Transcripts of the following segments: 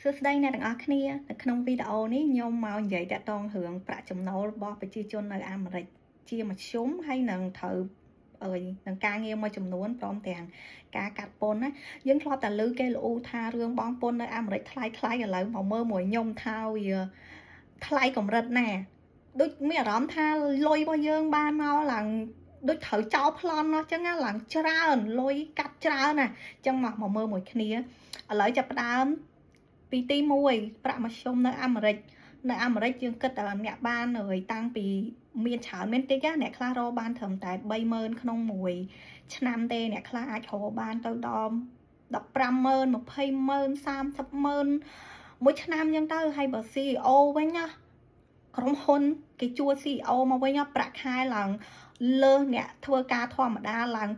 សួស្តីអ្នកទាំងអស់គ្នានៅក្នុងវីដេអូនេះខ្ញុំមកនិយាយតាក់ទងរឿងប្រាក់ចំណូលរបស់ប្រជាជននៅអាមេរិកជាមធ្យមហើយនឹងត្រូវនឹងការងារមួយចំនួនព្រមទាំងការកាត់ពន្ធណាយើងធ្លាប់តែឮគេល្អូថារឿងបងពន្ធនៅអាមេរិកថ្លៃឥឡូវមកមើលមួយខ្ញុំថាវាថ្លៃកម្រិតណាដូចមានអារម្មណ៍ថាលុយរបស់យើងបានមកឡើងដូចត្រូវចោលប្លន់អញ្ចឹងណាឡើងច្រើនលុយកាត់ច្រើនណាអញ្ចឹងមកមើលមួយគ្នាឥឡូវចាប់ផ្ដើមពីទី1ប្រាក់មធ្យមនៅអាមេរិកយើងគិតតែអ្នកបានតាំងពីមានច្រើនមែនតិចអ្នកខ្លះរកបានត្រឹមតែ30000ក្នុងមួយឆ្នាំទេអ្នកខ្លះអាចរកបានទៅដល់150,000 200,000 30,000មួយឆ្នាំអញ្ចឹងទៅហើយបើ CEO វិញណាក្រុមហ៊ុនគេជួល CEO មកវិញប្រាក់ខែឡើងលើសអ្នកធ្វើការធម្មតាឡើង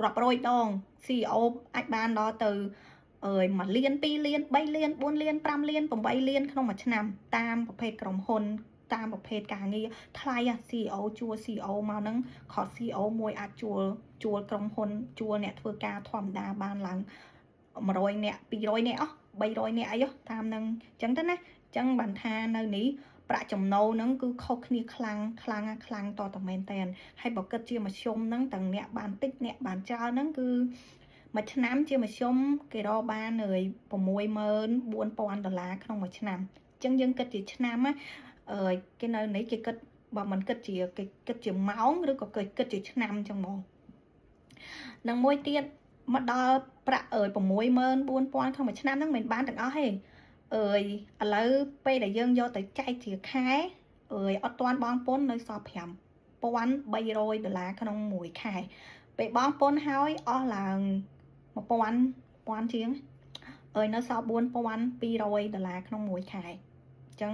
រាប់រយដង CEO អាចបានដល់ទៅ1លាន2លាន3លាន4លាន5លាន8លានក្នុងមួយឆ្នាំតាមប្រភេទក្រុមហ៊ុនតាមប្រភេទការងារថ្លៃCEO ជួល CEO មកហ្នឹងខុស CEO មួយអាចជួលក្រុមហ៊ុនជួលអ្នកធ្វើការធម្មតាបានឡើង100នាក់200នាក់300នាក់អីតាមហ្នឹងអញ្ចឹងទៅណាអញ្ចឹងបានថានៅនេះប្រាក់ចំណូលហ្នឹងគឺខុសគ្នាខ្លាំងតតែមែនតែនហើយបើគិតជាមធ្យមហ្នឹងទាំងអ្នកបានតិចអ្នកបានច្រើនហ្នឹងគឺមួយឆ្នាំជាមធ្យមគេរកបាន$64,000ក្នុងមួយឆ្នាំអញ្ចឹងយើងគិតជាឆ្នាំណាគេនៅនេះគេគិតបើមិនគិតជាគេគិតជាម៉ោងឬក៏គេគិតជាឆ្នាំអញ្ចឹងមកនឹងមួយទៀតមកដល់ប្រាក់$64,000ក្នុងមួយឆ្នាំហ្នឹងមិនបានទាំងអស់ទេឥឡូវពេលដែលយើងយកទៅចែកជាខែអត់ទាន់បងពន្ធនៅសល់$5,300ក្នុងមួយខែពេលបងពន្ធហើយអស់ឡើង1000ជាងនៅសល់$4,200ក្នុងមួយខែអញ្ចឹង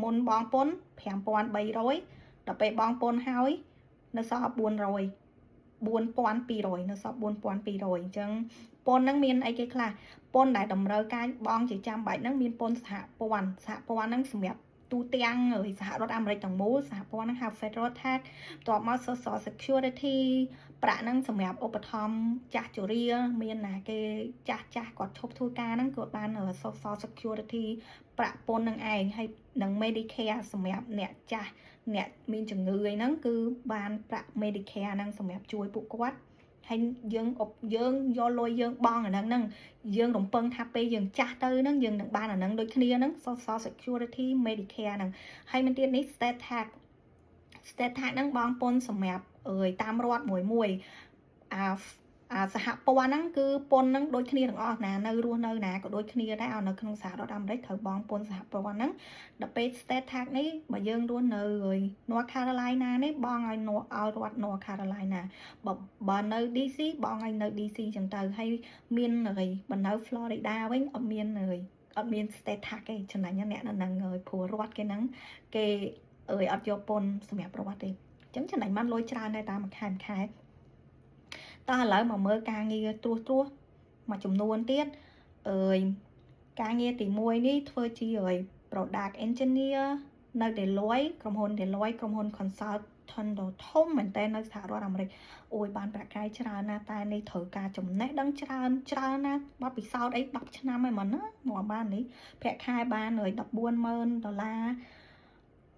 មុនបងពន្ធ$5,300ដល់ពេលបងពន្ធហើយនៅសល់4,200នៅសល់$4,200អញ្ចឹងពន្ធហ្នឹងមានអីគេខ្លះពន្ធដែលតម្រូវការបងជាចាំបាច់ហ្នឹងមានពន្ធសហព័ន្ធហ្នឹងសម្រាប់ទូទាំងសហរដ្ឋអាមេរិកទាំងមូលសហព័ន្ធហ្នឹងហៅ Federal Tax បន្ទាប់មក Social Security ប្រាក់ហ្នឹងសម្រាប់ឧបត្ថម្ភចាស់ជរាមានណាគេចាស់គាត់ឈប់ធ្វើការហ្នឹងគាត់បាន Social Security ប្រាក់ពន្ធនឹងឯងហើយនឹង Medicare សម្រាប់អ្នកចាស់អ្នកមានជំងឺអីហ្នឹងគឺបានប្រាក់ Medicare ហ្នឹងសម្រាប់ជួយពួកគាត់ហើយយើងយកលុយយើងបង់អាហ្នឹងយើងរំពឹងថាពេលយើងចាស់ទៅហ្នឹងយើងនឹងបានអាហ្នឹងដូចគ្នាហ្នឹង Social Security Medicare ហ្នឹងហើយមិនទៀតនេះ State Tax ហ្នឹងបងពន្ធសម្រាប់តាមរដ្ឋមួយសហព័ន្ធហ្នឹងគឺពន្ធហ្នឹងដូចគ្នាទាំងអស់ណានៅរស់នៅណាក៏ដូចគ្នាដែរនៅក្នុងសហរដ្ឋអាមេរិកត្រូវបងពន្ធសហព័ន្ធហ្នឹងដល់ពេល State Tax នេះបើយើងរស់នៅ North Carolina នេះបងឲ្យរដ្ឋ North Carolina បើនៅ DC បងឲ្យនៅ DC ចឹងទៅហើយមានបើនៅ Florida វិញអត់មាន State Tax ទេចំណេញអ្នកនៅហ្នឹងព្រោះរដ្ឋគេហ្នឹងគេអត់យកពន្ធសម្រាប់រដ្ឋទេអញ្ចឹងចំណេញបានលុយច្រើនដែរតាមមួយខែតោះឥឡូវមកមើលការងារត្រួសមួយចំនួនទៀតការងារទី1នេះធ្វើជាproduct engineer នៅ Deloitte ក្រុមហ៊ុន Deloitte ក្រុមហ៊ុន consultant ធំមែនតើនៅសហរដ្ឋអាមេរិកបានប្រាក់ខែច្រើនណាស់តែនេះត្រូវការចំណេះដឹងច្រើនណាស់បទពិសោធន៍អី10ឆ្នាំហើយមិនណាមកបាននេះប្រាក់ខែបាន$14,000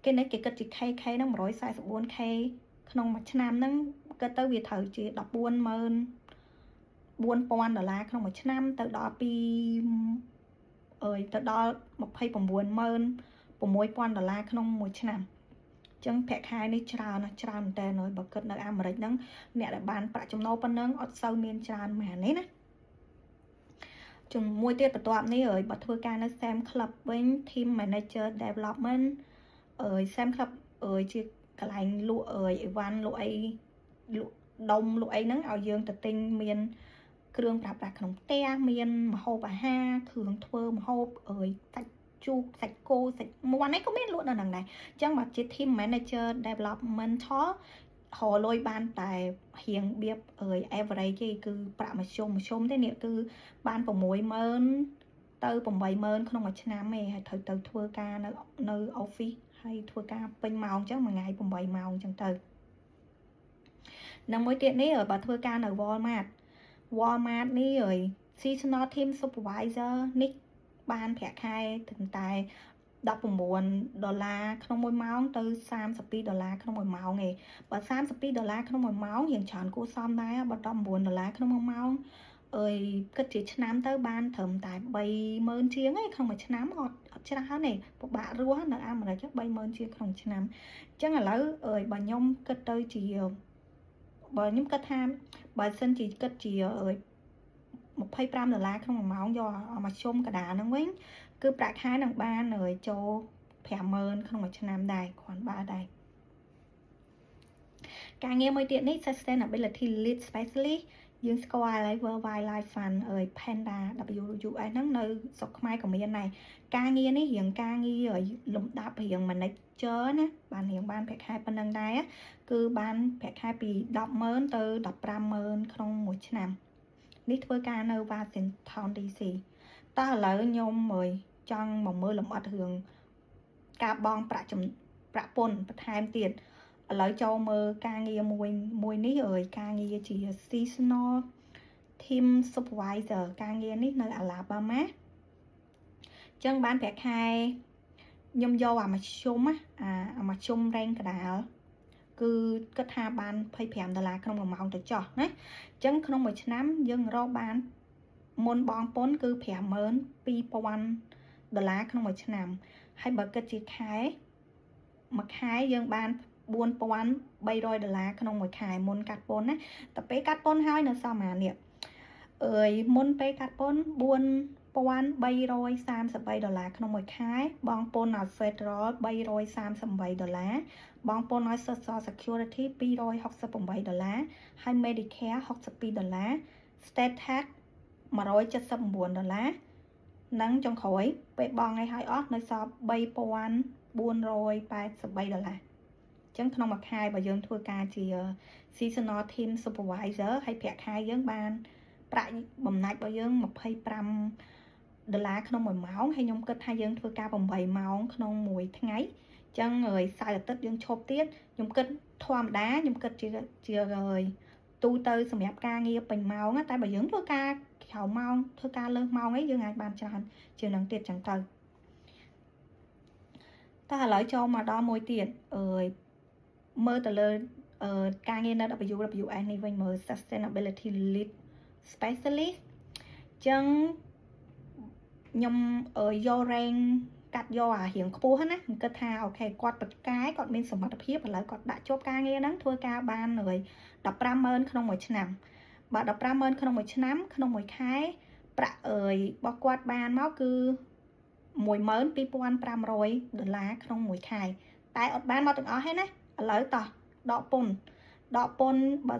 គេនេះគេគិតជា KK ហ្នឹង 144K ក្នុងមួយឆ្នាំហ្នឹងគិតទៅវាត្រូវជា$14,000ក្នុងមួយឆ្នាំទៅដល់$266,000ក្នុងមួយឆ្នាំអញ្ចឹងប្រាក់ខែនេះច្រើនមែនតើបើគិតនៅអាមេរិកហ្នឹងអ្នកដែលបានប្រាក់ចំណូលប៉ុណ្ណឹងអត់សូវមានច្រើនមែនទេណាជាមួយទៀតបន្ទាប់នេះបើធ្វើការនៅ Sam Club វិញ Team Manager Development Sam Club ជាកន្លែងលក់អីវ៉ាន់លក់អីលក់ដុំលក់អីហ្នឹងឲ្យយើងទៅទិញមានគ្រឿងប្រើប្រាស់ក្នុងផ្ទះមានម្ហូបអាហារគ្រឿងធ្វើម្ហូបសាច់ជូកសាច់គោសាច់មាន់អីក៏មានលក់នៅហ្នឹងដែរអញ្ចឹងបើជា Team Manager Developmental រកលុយបានតែរៀងបៀបaverage ទេគឺប្រាក់មធ្យមទេនេះគឺបាន$60,000ទៅ$80,000ក្នុងមួយឆ្នាំឯងហើយត្រូវទៅធ្វើការនៅ office ហើយធ្វើការពេញម៉ោងអញ្ចឹងមួយថ្ងៃ8ម៉ោងអញ្ចឹងទៅនិងមួយទៀតនេះបើធ្វើការនៅ Walmart នេះ seasonal team supervisor នេះបានប្រាក់ខែถึงតែ$19ក្នុង1ម៉ោងទៅ$32ក្នុង1ម៉ោងឯងបើ$32ក្នុង1ម៉ោងរៀងច្រើនគួរសមដែរបើ$19ក្នុង1ម៉ោងអើយគិតជាឆ្នាំទៅបានត្រឹមតែ30000ជាងឯងក្នុងមួយឆ្នាំអត់ច្រើនទេពិបាករស់នៅអាមេរិក30000ជាងក្នុងឆ្នាំអញ្ចឹងឥឡូវអើយបើខ្ញុំគិតទៅជាបើខ្ញុំគិតថាបើសិនជាគិតជាអើយ$25ក្នុង1ម៉ោងយកមកជុំកដាហ្នឹងវិញគឺប្រាក់ខែនឹងបានចូល50000ក្នុងមួយឆ្នាំដែរគ្រាន់បើដែរការងារមួយទៀតនេះ Sustainability Lead Specialist យើងស្គាល់ហើយ World Wildlife Fund Panda WUS ហ្នឹងនៅស្រុកខ្មែរក៏មានដែរការងារនេះរៀងការងារលំដាប់រៀង manager ណាបានរៀងបានប្រាក់ខែប៉ុណ្ណឹងដែរគឺបានប្រាក់ខែពី100000ទៅ15000ក្នុងមួយឆ្នាំនេះធ្វើការនៅ Washington DC តោះឥឡូវខ្ញុំចង់មកមើលលម្អិតរឿងការបង់ប្រាក់ពន្ធបន្ថែមទៀតឥឡូវចូលមើលការងារមួយនេះការងារជា seasonal team supervisor ការងារនេះនៅ Alabama ចឹងបានប្រាក់ខែខ្ញុំយកអាមធ្យមរ៉េងកដាលគឺគិតថាបាន$25ក្នុង1ម៉ោងទៅចុះណាចឹងក្នុងមួយឆ្នាំយើងរកបានមុនបងពន្ធគឺ$22000ក្នុងមួយឆ្នាំហើយបើគិតជាខែមួយខែយើងបាន$4300ក្នុងមួយខែមុនកាត់ពន្ធណាតែពេលកាត់ពន្ធហើយនៅសល់ប៉ុន្មាននេះមុនពេលកាត់ពន្ធ$4333ក្នុងមួយខែបងពន្ធឲ្យ Federal $338បងពន្ធឲ្យ Social Security $268ហើយ Medicare $62 State Tax $179និងចុងក្រោយពេលបងឲ្យអស់នៅសល់$3483ចឹងក្នុងមួយខែបើយើងធ្វើការជា seasonal team supervisor ហើយប្រាក់ខែយើងបានប្រាក់បំណាច់របស់យើង$25ក្នុង1ម៉ោងហើយខ្ញុំគិតថាយើងធ្វើការ8ម៉ោងក្នុងមួយថ្ងៃចឹងសៅរ៍អាទិត្យយើងឈប់ទៀតខ្ញុំគិតធម្មតាខ្ញុំគិតជាទូទៅសម្រាប់ការងារពេញម៉ោងតែបើយើងធ្វើការក្រៅម៉ោងធ្វើការលើសម៉ោងអីយើងអាចបានច្រើនជាងនឹងទៀតចឹងទៅតែឥឡូវចូលមកដល់មួយទៀតមើលទៅលើការងារនៅ WWS នេះវិញមើល Sustainability Lead Specialist ចឹងខ្ញុំយក rank កាត់យកអារៀងខ្ពស់ណាខ្ញុំគិតថាអូខេគាត់បកកាយគាត់មានសមត្ថភាពឥឡូវគាត់ដាក់ជាប់ការងារហ្នឹងធ្វើការបាន$150,000ក្នុងមួយឆ្នាំបើ$150,000ក្នុងមួយឆ្នាំក្នុងមួយខែប្រាក់របស់គាត់បានមកគឺ$12,500ក្នុងមួយខែតែអត់បានមកទាំងអស់ទេណាឥឡូវតោះដកពន្ធបើ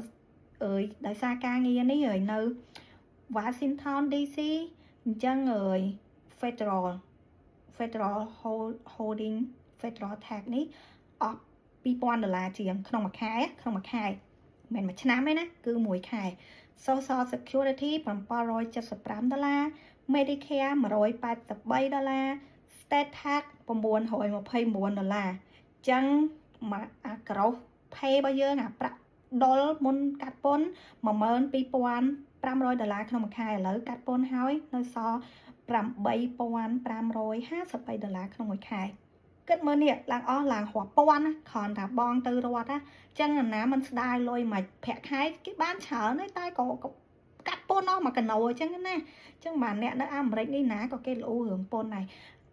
ដោយសារការងារនេះនៅ Washington DC អញ្ចឹងFederal holding Federal tax នេះអស់$2,000ជាងក្នុងមួយខែមិនមែនមួយឆ្នាំទេណាគឺមួយខែ Social Security $775 Medicare $183 State Tax $929ចឹងមកអា gross pay របស់យើងអាប្រាក់ដុលមុនកាត់ពន្ធ$12,500ក្នុងមួយខែឥឡូវកាត់ពន្ធហើយនៅសល់$8,553ក្នុងមួយខែគិតមើលនេះឡើងអស់ឡើងរាប់ពាន់ណាគ្រាន់តែបងទៅរត់ណាចឹងណាមិនស្ដាយលុយមិនប្រាក់ខែគេបានច្រើនហើយតែក៏កាត់ពន្ធអស់មកកណោអញ្ចឹងណាចឹងបាទអ្នកនៅអាមេរិកនេះណាក៏គេល្អរឿងពន្ធដែរ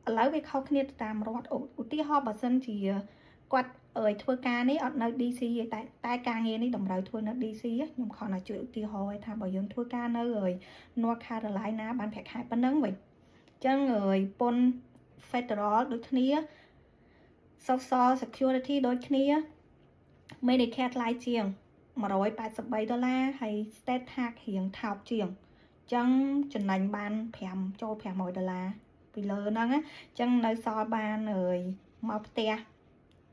ឥឡូវវាខុសគ្នាទៅតាមរដ្ឋឧទាហរណ៍បើសិនជាគាត់ធ្វើការនេះអត់នៅ DC ទេតែការងារនេះតម្រូវធ្វើនៅ DC ខ្ញុំគ្រាន់តែជួយឧទាហរណ៍ថាបើយើងធ្វើការនៅNorth Carolina បានប្រាក់ខែប៉ុណ្ណឹងវិញចឹងពន្ធ Federal ដូចគ្នា Social Security ដូចគ្នា Medicare ថ្លៃជាង$183ហើយ State Tax រៀងថោកជាងចឹងចំណេញបានចូល$500ពីលើហ្នឹងចឹងនៅសល់បានមកផ្ទះ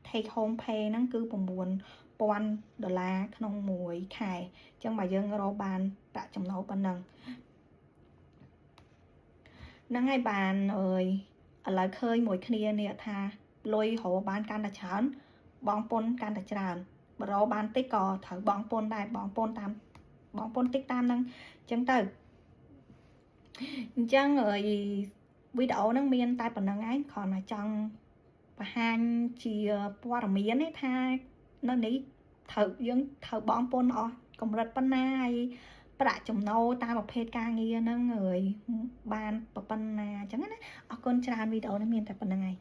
take home pay ហ្នឹងគឺ$9,000ក្នុងមួយខែចឹងបើយើងរកបានប្រាក់ចំណូលប៉ុណ្ណឹងហ្នឹងហើយបានឥឡូវឃើញមួយគ្នានេះថាលុយរកបានកាន់តែច្រើនបងពន្ធកាន់តែច្រើនបើរកបានតិចក៏ត្រូវបងពន្ធដែរបងពន្ធតិចតាមហ្នឹងចឹងទៅ Chẳng rồi video nó miên tai phần năng ấy còn là trong và hai chỉ qua miến ấy tha nó ní thử dương thử bom pôn ọ còn rất pan này bà chồng nâu ta một phê ca nghi nó người ban bà pan chẳng á ở con tràn video nó miên tại phần năng ấy